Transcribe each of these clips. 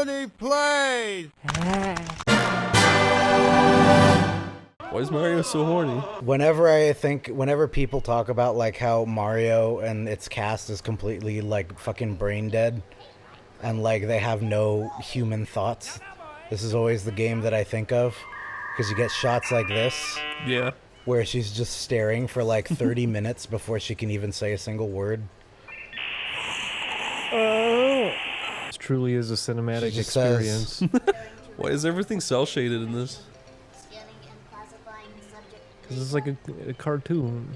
Oneyplays! Why is Mario so horny? Whenever people talk about like how Mario and its cast is completely like fucking brain dead and like they have no human thoughts, this is always the game that I think of, because you get shots like this. Yeah. Where she's just staring for like 30 minutes before she can even say a single word. This truly is a cinematic experience. Why is everything cell shaded in this? This is like a cartoon.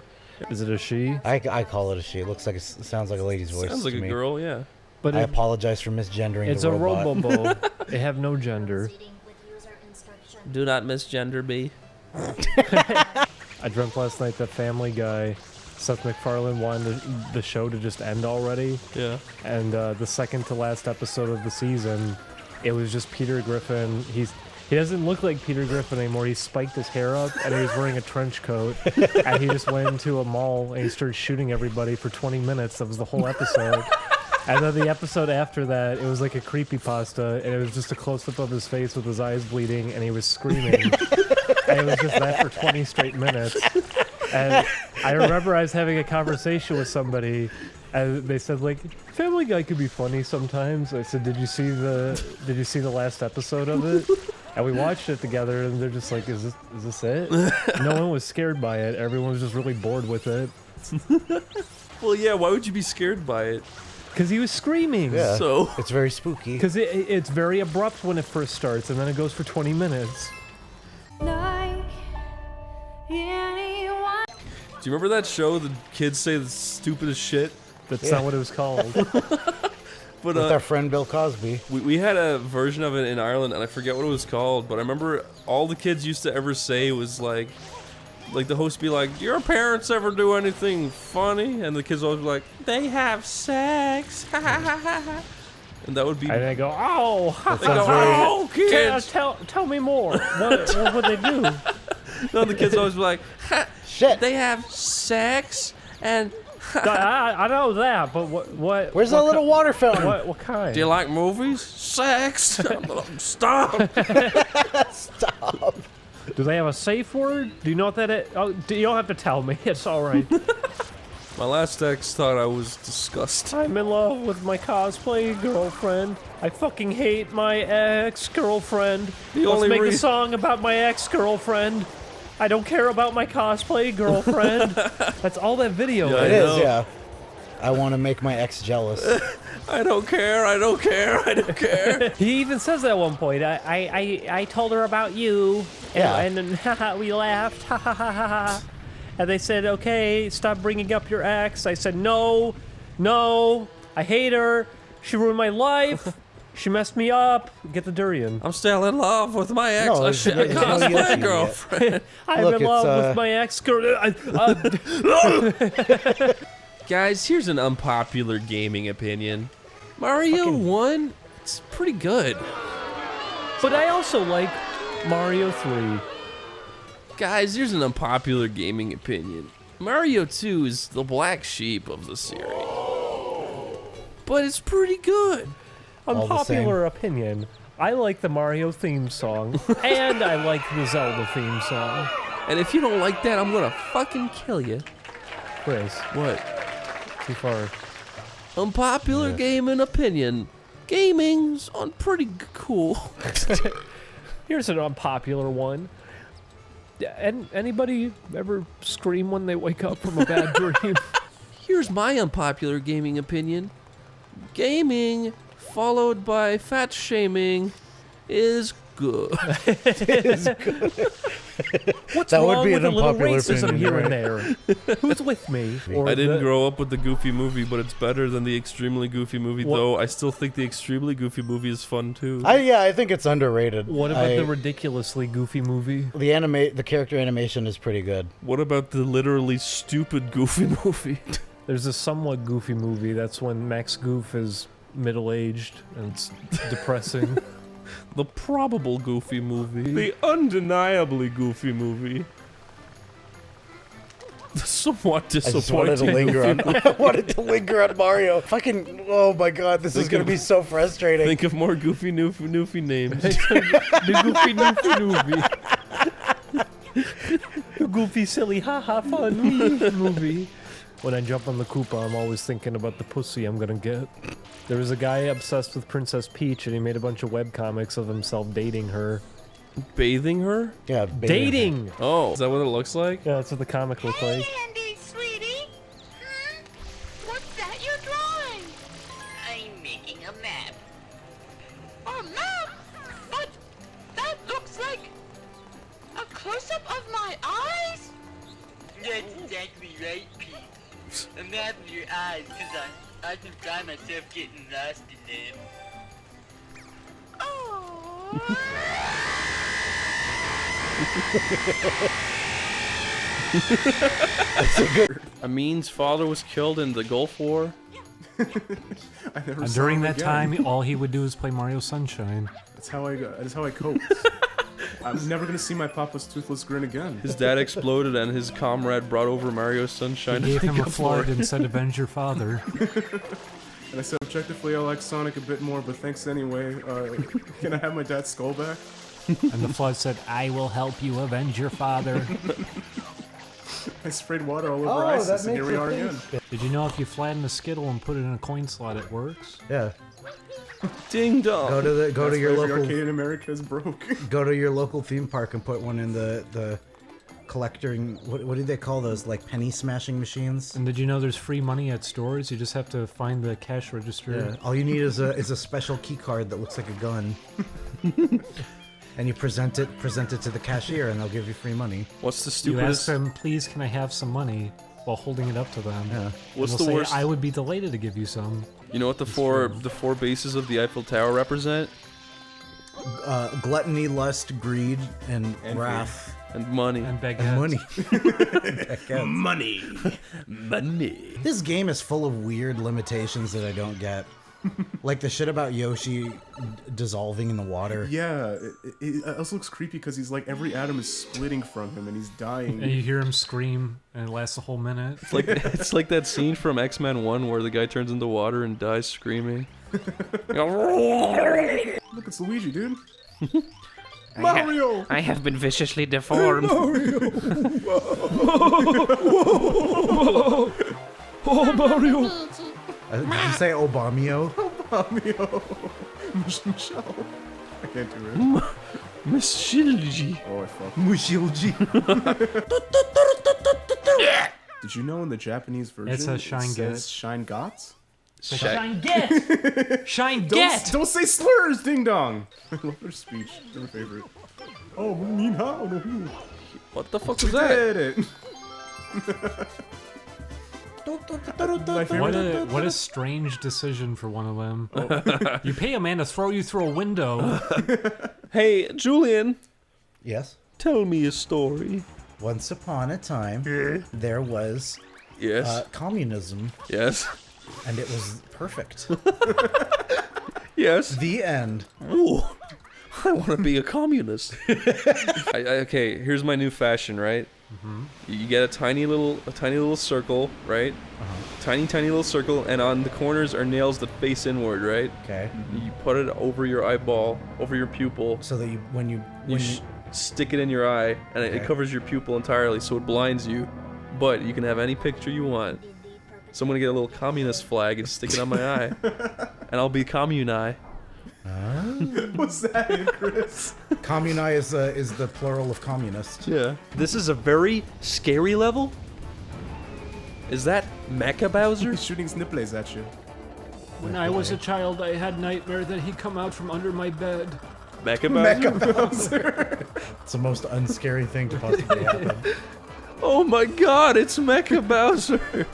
Is it a she? I call it a she. It looks like sounds like a lady's voice. Sounds like to a me. girl, yeah. But I apologize for misgendering it's the a robot. robobo. They have no gender. Do not misgender me. I dreamt last night that Family Guy, Seth MacFarlane wanted the show to just end already. Yeah. And the second to last episode of the season, it was just Peter Griffin. He doesn't look like Peter Griffin anymore. He spiked his hair up and he was wearing a trench coat. And he just went into a mall and he started shooting everybody for 20 minutes. That was the whole episode. And then the episode after that, it was like a creepypasta, and it was just a close-up of his face with his eyes bleeding, and he was screaming. And it was just that for 20 straight minutes. And I remember I was having a conversation with somebody, and they said, like, Family Guy could be funny sometimes. I said, did you see the last episode of it? And we watched it together, and they're just like, is this it? No one was scared by it. Everyone was just really bored with it. Well, yeah, why would you be scared by it? Because he was screaming. Yeah, so it's very spooky. Because it's very abrupt when it first starts, and then it goes for 20 minutes. Do you remember that show the kids say the stupidest shit? That's not what it was called. But with our friend Bill Cosby. We had a version of it in Ireland, and I forget what it was called, but I remember all the kids used to ever say was like the host be like, "Do your parents ever do anything funny?" And the kids always be like, "They have sex." And that would be. And they go, "Oh, they go, "Oh, kids, tell me more. What would they do?" No, the kids always be like, "Shit, they have sex and." I know that, but what? Where's that little water fountain? What kind? Do you like movies? Sex? Stop! Stop! Do they have a safe word? Do you know what that is? Oh, you don't have to tell me. It's all right. My last ex thought I was disgusting. I'm in love with my cosplay girlfriend. I fucking hate my ex-girlfriend. Let's make a song about my ex-girlfriend. I don't care about my cosplay girlfriend. That's all that video is. It is, yeah. I want to make my ex jealous. I don't care, I don't care, I don't care. He even says that at one point. I told her about you. And then we laughed. Ha ha ha ha ha. And they said, okay, stop bringing up your ex. I said, no, I hate her. She ruined my life. She messed me up. Get the durian. I'm still in love with my ex. No, cosplay girlfriend. I'm in love with my ex girl. Guys, here's an unpopular gaming opinion. Mario 1, it's pretty good. But I also like Mario 3. Guys, here's an unpopular gaming opinion. Mario 2 is the black sheep of the series. But it's pretty good. Unpopular opinion. I like the Mario theme song, and I like the Zelda theme song. And if you don't like that, I'm gonna fucking kill you. Chris. What? Too far. Unpopular gaming opinion. Gaming's on pretty cool. Here's an unpopular one. And anybody ever scream when they wake up from a bad dream? Here's my unpopular gaming opinion. Gaming followed by fat shaming is good. It is good. What's That wrong would be with an a little unpopular racism opinion, here right? and there? Who's with me? Or I didn't grow up with the Goofy movie, but it's better than the Extremely Goofy movie, though I still think the Extremely Goofy movie is fun, too. I think it's underrated. What about the ridiculously goofy movie? The character animation is pretty good. What about the literally stupid Goofy movie? There's a somewhat goofy movie. That's when Max Goof is middle-aged and it's depressing. The probable Goofy movie. The undeniably Goofy movie. Somewhat I just disappointing. wanted to linger on. I wanted to linger on Mario. Fucking. Oh my god, this is gonna be so frustrating. Think of more goofy noofy names. The goofy movie. Goofy, silly, haha, fun movie. When I jump on the Koopa, I'm always thinking about the pussy I'm gonna get. There was a guy obsessed with Princess Peach, and he made a bunch of webcomics of himself dating her. Bathing her? Yeah, Dating! Oh, is that what it looks like? Yeah, that's what the comic looked like. Andy, sweetie. What's that you're drawing? I'm making a map. A map? But that looks like a close-up of my eyes? That's exactly right, Pete. A map of your eyes, because I can find myself getting lost in them. Oh. Amin's father was killed in the Gulf War. I never And saw during him that again. time, all he would do is play Mario Sunshine. That's how I coped. I'm never gonna see my papa's toothless grin again. His dad exploded and his comrade brought over Mario Sunshine. He gave to him make a up for flood it. and said, "Avenge your father." And I said, objectively, I like Sonic a bit more, but thanks anyway. Can I have my dad's skull back? And the flood said, "I will help you avenge your father." I sprayed water all Oh, over that ISIS, and makes here we are a again. thing. Did you know if you flatten a Skittle and put it in a coin slot, it works? Yeah. Ding dong. Go to That's your why every local arcade in America is broke. go to your local theme park and put one in the collecting. What do they call those? Like penny smashing machines? And did you know there's free money at stores? You just have to find the cash register. Yeah. All you need is a special key card that looks like a gun. And you present it to the cashier, and they'll give you free money. What's the You ask stupidest? them, "Please, can I have some money?" while holding it up to them. Yeah. And What's they'll the say, worst? "I would be delighted to give you some." You know what the four bases of the Eiffel Tower represent? Gluttony, lust, greed, and And wrath. And money. And baguettes. And money. Baguettes. Money! Money. This game is full of weird limitations that I don't get. Like the shit about Yoshi dissolving in the water. Yeah, it also looks creepy because he's like, every atom is splitting from him and he's dying. And you hear him scream, and it lasts a whole minute. It's like that scene from X-Men 1 where the guy turns into water and dies screaming. Look, it's Luigi, dude. Mario! I have been viciously deformed. Oh, Mario! Did you say Obamio? Mario! Michelle. I can't do it. Miss Shilji. Oh, I fucked. Mushilji. Did you know in the Japanese version It says Shine says Get. Shine Gots? Shine get! Shine get! Don't say slurs, ding dong! I love their speech. They're my favorite. Oh, ni hao no hu. What the fuck was that? Did it! My favorite. What a strange decision for one of them. You pay a man to throw you through a window. Hey, Julian, Yes. tell me a story. Once upon a time, there was Yes. communism, Yes. and it was perfect. Yes. The end. Ooh, I want to be a communist. Okay, here's my new fashion, right? You get a tiny little circle, right? Tiny little circle, and on the corners are nails that face inward, right? Okay. You put it over your eyeball, over your pupil. So that when you Stick it in your eye, and it Okay. covers your pupil entirely, so it blinds you. But you can have any picture you want. So I'm gonna get a little communist flag and stick it on my eye, and I'll be Communi. What's that, Chris? Communi is the plural of communist. Yeah. This is a very scary level. Is that Mecha Bowser? He's shooting Oneyplays at you. When I was a child, I had nightmare that he'd come out from under my bed. Mecha Bowser? Mecha Bowser. It's the most unscary thing to possibly happen. Oh my god, it's Mecha Bowser!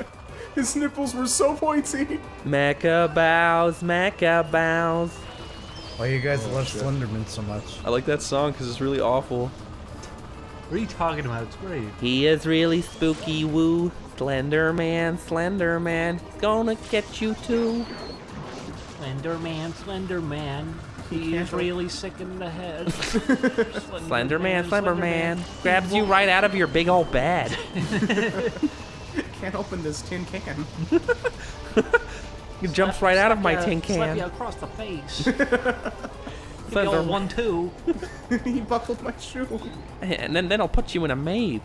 His nipples were so pointy. Mecha Bows, Mecha Bows. Why you guys love Slenderman so much? I like that song because it's really awful. What are you talking about? It's great. He is really spooky, woo. Slender Man, he's gonna get you too. Slender Man. He's really sick in the head. Slender Man grabs you right out of your big old bed. Can't open this tin can. He jumps right out of my tin Slap you can. across the face. Slender- 1-2. He buckled my shoe. And then I'll put you in a maze.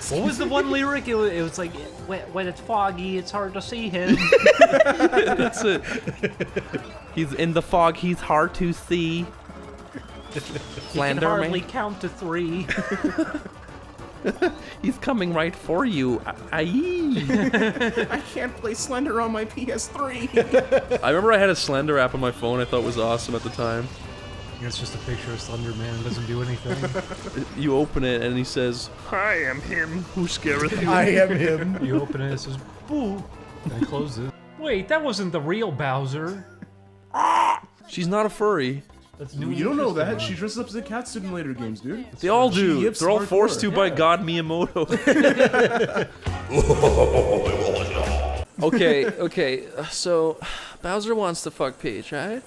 What was the one lyric? It was like, when it's foggy, it's hard to see him. That's it. He's in the fog. He's hard to see. He can Slender hardly Man. count to 3. He's coming right for you. Aye. I can't play Slender on my PS3. I remember I had a Slender app on my phone I thought was awesome at the time. It's just a picture of Slender Man. It doesn't do anything. You open it and he says, I am him who scareth you. I am him. You open it, it says, boo. And close it. Wait, that wasn't the real Bowser. She's not a furry. That's new. You don't know that. She dresses up as a cat in later games, dude. They all She do. yips They're all forced to hardcore. by God Miyamoto. Okay, so Bowser wants to fuck Peach, right?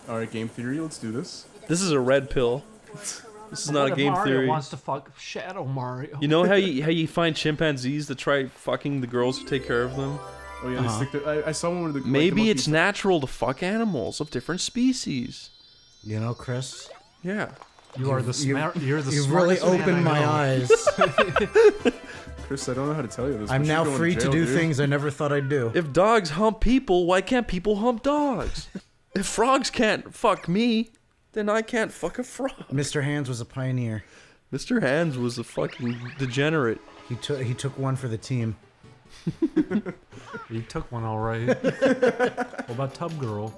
Alright, game theory, let's do this. This is a red pill. This is not a game Mario theory. wants to fuck Shadow Mario. You know how you find chimpanzees to try fucking the girls who take care of them? Oh yeah, they stick to, I saw one where the Maybe like, the it's natural to fuck animals of different species. You know, Chris, Yeah. You're the smartest you've really man I opened my know. eyes. Chris, I don't know how to tell you this. I'm but you're now going free to jail, do dude. things I never thought I'd do. If dogs hump people, why can't people hump dogs? If frogs can't fuck me, then I can't fuck a frog. Mr. Hands was a pioneer. Mr. Hands was a fucking degenerate. He took one for the team. You took one all right. What about Tub Girl?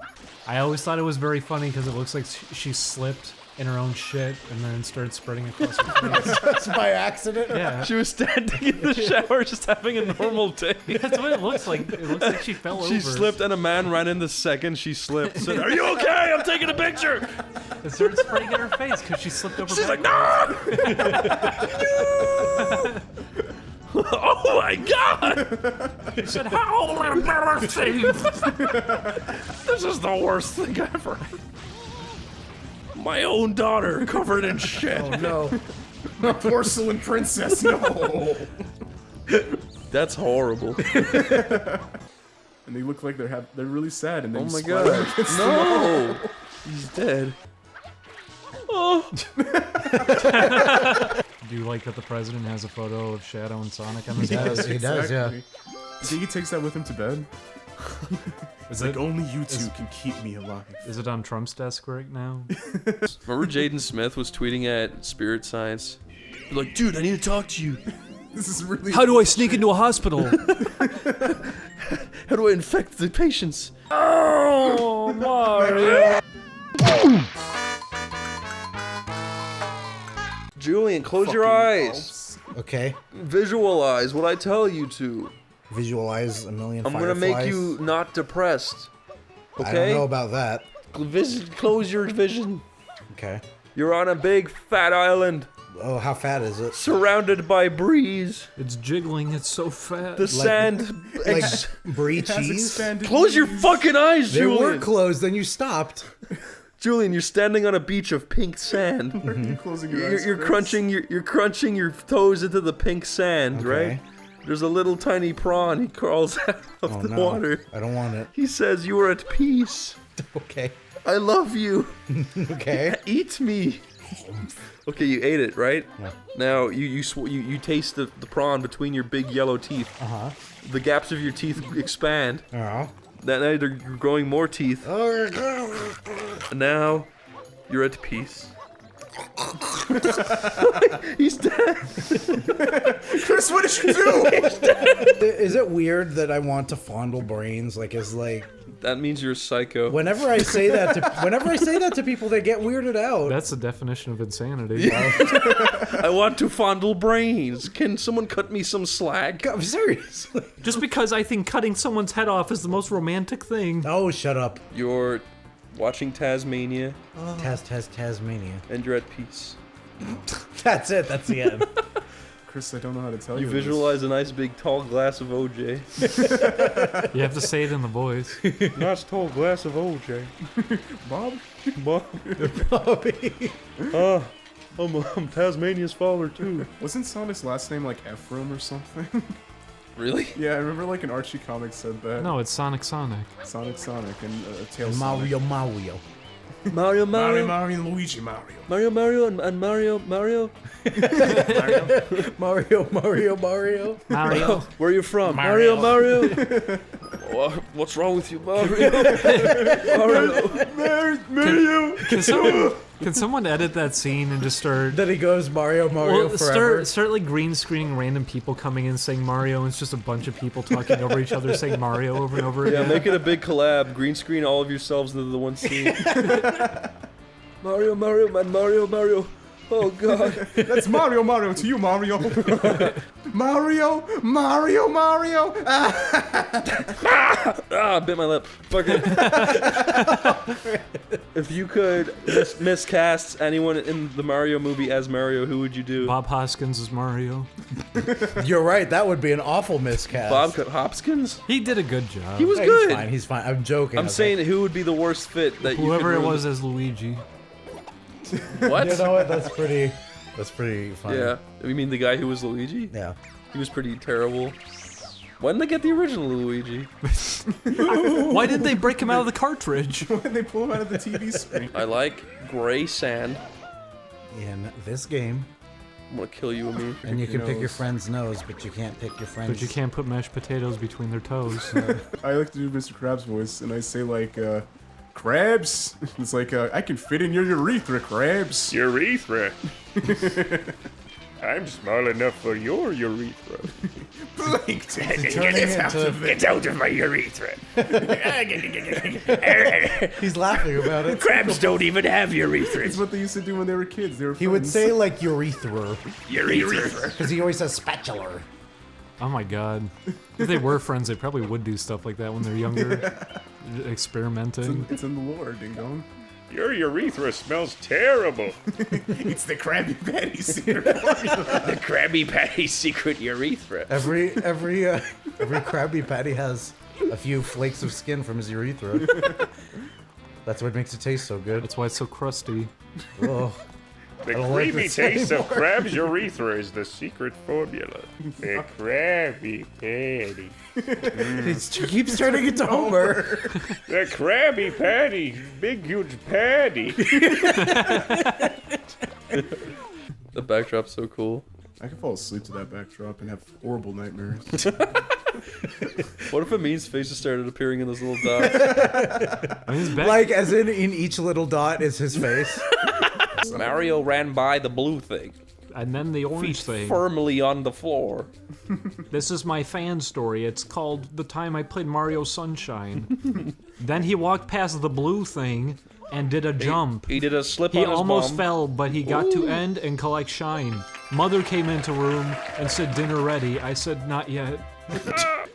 I always thought it was very funny because it looks like she slipped in her own shit and then started spreading across her face. That's by accident. Yeah, She was standing in the shower just having a normal day. that's what it looks like. It looks like she fell over. She slipped and a man ran in the second she slipped. Said, "Are you okay? I'm taking a picture." It started spraying in her face because she slipped over. She's like, backwards. "No!" Oh my god! She said, "How embarrassing!" This is the worst thing ever. My own daughter covered in shit. Oh no. My porcelain princess, no! That's horrible. And they look like they're really sad, and then Oh you my splatter god. against the No! He's dead. Oh! Do you like that the president has a photo of Shadow and Sonic on his He desk? does. He does. Yeah. Exactly. You think he takes that with him to bed? Is Like, it, only you two can keep me alive. is it on Trump's desk right now? Remember Jaden Smith was tweeting at Spirit Science? Like, dude, I need to talk to you. This is really. How do I sneak into a hospital? How do I infect the patients? Oh, Mario! Julian, close your eyes. Okay. Visualize what I tell you to. Visualize a million. I'm gonna make fireflies. you not depressed. I don't Okay? know about that. Close your vision. Okay. You're on a big fat island, Oh, how fat is it? surrounded by breeze. It's jiggling, it's so fat. The sand. Like brie It has cheese? expanded Close your knees. fucking eyes, They were Julian. closed, then you stopped. Julian, you're standing on a beach of pink sand. Why are you closing your You're, eyes, you're Chris? crunching your toes into the pink sand, Okay. right? There's a little tiny prawn. He crawls out of Oh the no. water. I don't want it. He says, "You are at peace. Okay. I love you. Okay. Eat me." Okay, you ate it, right? Yeah. Now you taste the prawn between your big yellow teeth. Uh-huh. The gaps of your teeth expand. Oh. Now you're growing more teeth. Oh. And now you're at peace. He's dead. Chris, what did you do? Is it weird that I want to fondle brains? Like, is like That means you're a psycho. whenever I say that to people, they get weirded out. That's the definition of insanity. I want to fondle brains. Can someone cut me some slack? God, seriously. Just because I think cutting someone's head off is the most romantic thing. Oh, shut up. You're watching Tasmania, Tasmania. and you're at peace. That's it. That's the end. Chris, I don't know how to tell You you. visualize a nice big tall glass of OJ. You have to say it in the voice. Nice tall glass of OJ. Bob? Bob. Bobby. I'm Tasmania's father too. Wasn't Sonic's last name like Ephraim or something? Really? Yeah, I remember like an Archie comic said that. No, it's Sonic. Sonic and Tails. Mario. Mario. Mario, Mario, and Luigi Mario. Mario, and Mario. Mario. Mario. Where are you from? Mario. Mario. What's wrong with you, Mario? Mario. Can someone edit that scene and just start? Then he goes Mario forever. Start like green screening random people coming in saying Mario, and it's just a bunch of people talking over each other saying Mario over and over Yeah, again. make it a big collab. Green screen all of yourselves into the one scene. Mario, man, Mario. Oh god. That's Mario to you, Mario. Mario. Ah, bit my lip. Fucking. If you could miscast anyone in the Mario movie as Mario, who would you do? Bob Hoskins is Mario. You're right. That would be an awful miscast. Bob Hopkins? He did a good job. He was Yeah, good. He's fine. I'm joking. I'm saying who would be the worst fit that you Whoever could it ruin was as Luigi. What? You know what? That's pretty funny. Yeah. You mean the guy who was Luigi? Yeah. He was pretty terrible. When did they get the original Luigi? Why did they break him out of the cartridge? When they pull him out of the TV screen. I like gray sand. In this game, I'm gonna kill you, Amir. and you can pick your nose. friend's nose, but you can't pick your friend's. But you can't put mashed potatoes between their toes. I like to do Mr. Krabs' voice, and I say like, Krabs? It's like, I can fit in your urethra, Krabs. Urethra. I'm small enough for your urethra. turning into. Get out of my urethra. He's laughing about it. Crabs don't even have It's urethras. what they used to do when they were kids. They were He would friends. say like urethra Urethra. because he always says spatula. Oh my god. If they were friends, they probably would do stuff like that when they're younger. Experimenting. It's in the lore, Ding Dong. Your urethra smells terrible. It's the Krabby Patty secret formula. The Krabby Patty secret urethra. Every Krabby Patty has a few flakes of skin from his urethra. That's what makes it taste so good. That's why it's so crusty. Oh, The don't like creamy this taste of anymore. crab's urethra is the secret formula. The Krabby Patty. he keeps turning into Homer. The Krabby Patty. Big, huge patty. The backdrop's so cool. I could fall asleep to that backdrop and have horrible nightmares. What if Amin's face just started appearing in this little dot? I mean, his back- Like, as in each little dot is his face. Mario ran by the blue thing, and then the orange thing. firmly on the floor. This is my fan story. It's called The Time I Played Mario Sunshine. Then he walked past the blue thing and did a jump. He did a slip He on his almost bum. fell, but he got to Ooh. end and collect shine. Mother came into room and said, "Dinner ready." I said, "Not yet."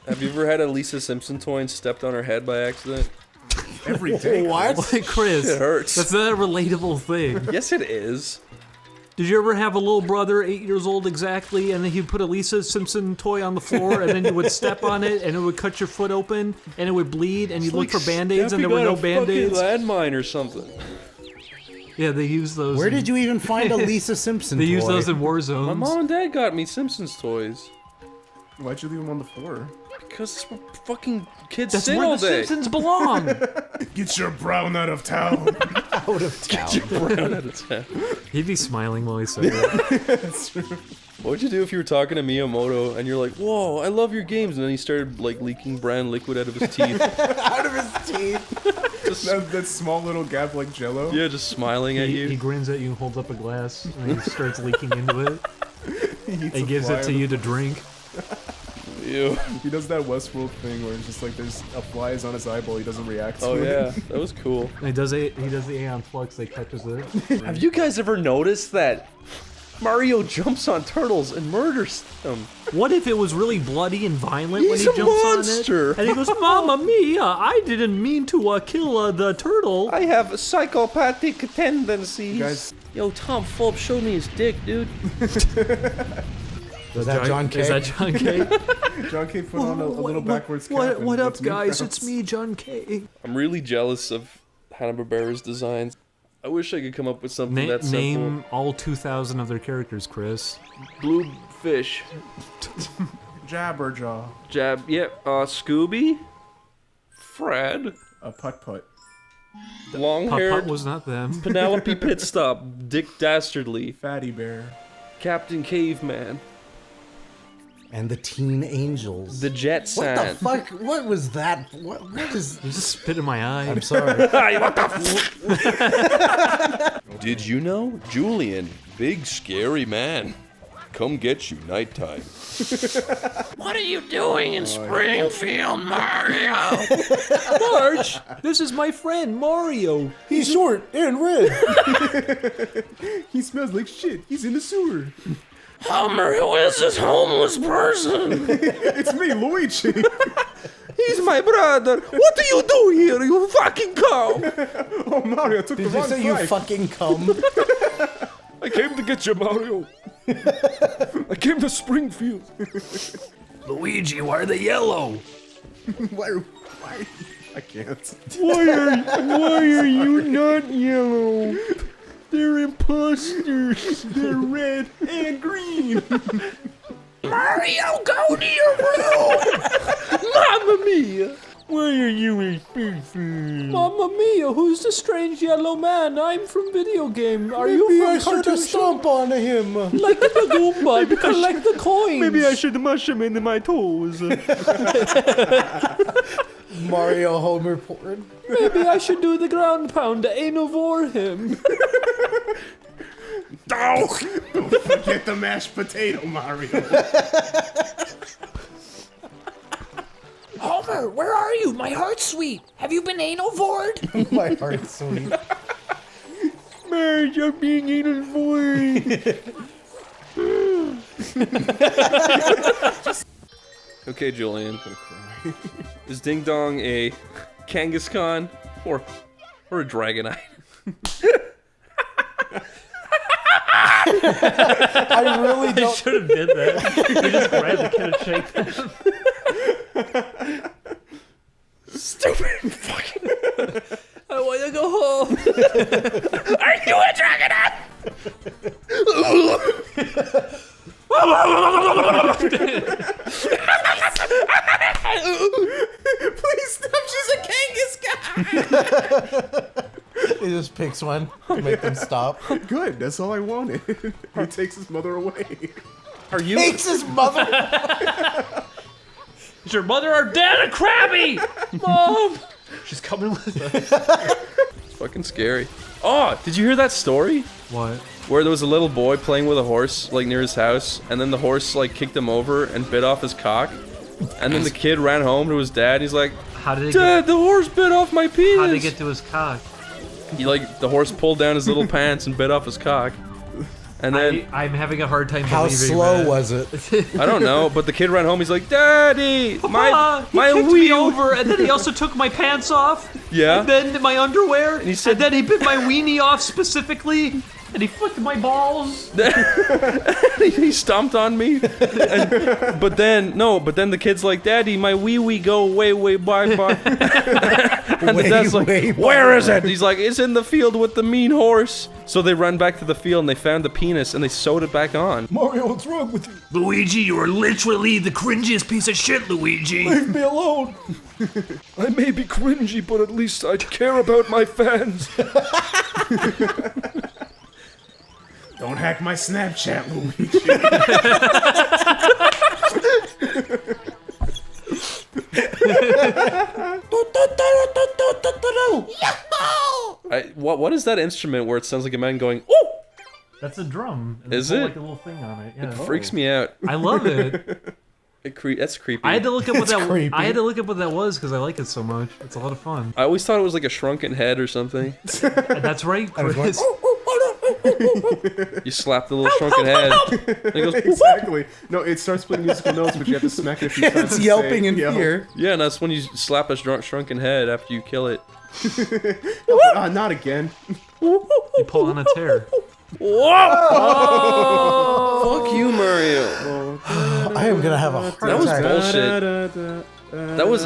Have you ever had a Lisa Simpson toy and stepped on her head by accident? Every day. What? Like, Chris, It hurts. that's not a relatable thing. Yes, it is. Did you ever have a little brother, 8 years old exactly, and then he'd put a Lisa Simpson toy on the floor, and then you would step on it, and it would cut your foot open, and it would bleed, and you'd look for Band-Aids, and there were no Band-Aids? Landmine or something. Yeah, they use those. Where did you even find a Lisa Simpson They toy? use those in war zones. My mom and dad got me Simpsons toys. Why'd you leave him on the floor? Because it's where fucking kids That's sit where all the day. Simpsons belong. Get your brown out of town. Out of town. Brown out of town. He'd be smiling while he said it. What would you do if you were talking to Miyamoto and you're like, "Whoa, I love your games," and then he started like leaking brown liquid out of his teeth? Out of his teeth. that small little gap like Jello. Yeah, just smiling at He you. grins at you and holds up a glass, and he starts leaking into it. He He gives it to you to drink. Ew. He does that Westworld thing where it's just like there's a fly is on his eyeball, he doesn't react to Oh it. yeah, that was cool. And he does the Aeon Flux that catches it. Have you guys ever noticed that Mario jumps on turtles and murders them? What if it was really bloody and violent when He's he a jumps monster. on it? And he goes, "Mamma mia! I didn't mean to kill the turtle." I have psychopathic tendencies. Guys, Yo, Tom Fulp showed me his dick, dude. Is that John K? Is that John K? John K put on a little backwards cap. What and up, what's new guys? crowds. It's me, John K. I'm really jealous of Hanna-Barbera's designs. I wish I could come up with something that simple. Name all 2,000 of their characters, Chris. Blue fish. Jabberjaw. Scooby. Fred. A putt-putt. Long-haired. Putt-putt was not them. Penelope Pitstop. Dick Dastardly. Fatty Bear. Captain Caveman. And the Teen Angels. The Jet What Sant. the fuck? What was that? What is... You just spit in my eye. I'm sorry. Did you know? Julian, big scary man. Come get you nighttime. What are you doing in Springfield, Mario? Marge, this is my friend Mario. He's short and red. He smells like shit. He's in the sewer. Homer, who is this homeless person? It's me, Luigi. He's my brother. What do you do here, you fucking cow? Oh, Mario, I took Did the you wrong say you side. fucking cum? I came to get you, Mario. I came to Springfield. Luigi, why are they yellow? Why? I can't. Why are you not yellow? They're imposters. They're red and green. Mario, go to your room! Mamma mia! Why are you in Springfield? Mamma mia, who's the strange yellow man? I'm from video game. Are you Maybe from I should cartoon have stomped on him. Like the Goomba to collect the coins. Maybe I should mush him into my toes. Mario Homer porn. Maybe I should do the ground pound to anal-vor him. Don't forget the mashed potato, Mario. Homer, where are you? My heart's sweet. Have you been anal-vored? My heart's sweet. Marge, I'm being anal void. Okay, Julian. Is Ding Dong a Kangaskhan or a Dragonite? I really I don't. should have did that. You just grabbed the kid and shake them. Stupid fucking. I want to go home. Are you a dragonite? Please stop. She's a Kangaskhan. He just picks one to make them stop. Good. That's all I wanted. He takes his mother away. Are you? Takes his mother. Is your mother or dad a Krabby? Mom! She's coming with us. It's fucking scary. Oh, did you hear that story? What? Where there was a little boy playing with a horse, like near his house, and then the horse like kicked him over and bit off his cock. And then the kid ran home to his dad. He's like, How did it "Dad, the horse bit off my penis." How did it get to his cock? He like the horse pulled down his little pants and bit off his cock. And then I'm having a hard time How believing slow that. was it? I don't know, but the kid ran home. He's like, "Daddy, Papa, my he kicked me wee." over, and then he also took my pants off. Yeah. And then my underwear. And he said- then he bit my weenie off specifically. And he flicked my balls. He stomped on me. But then the kid's like, "Daddy, my wee go way bye." And the dad's like, "Where is it?" He's like, "It's in the field with the mean horse." So they run back to the field and they found the penis and they sewed it back on. Mario, what's wrong with you? Luigi, you are literally the cringiest piece of shit, Luigi. Leave me alone. I may be cringy, but at least I care about my fans. Don't hack my Snapchat, Luigi. What is that instrument where it sounds like a man going, "Ooh"? That's a drum. And Is there's it? like a little thing on it. Yeah. It freaks me out. I love it. That's creepy. I had to look up what It's that. creepy. I had to look up what that was because I like it so much. It's a lot of fun. I always thought it was like a shrunken head or something. And that's right, Chris. You slap the little shrunken head. And it goes, Exactly. No, it starts playing musical notes, but you have to smack it a few times. It's to yelping say, in yelp. fear. yeah, and that's when you slap a shrunken head after you kill it. Not again. You pull on a tear. Fuck Fuck you, Mario. I am gonna have a heart That was attack. bullshit. That was.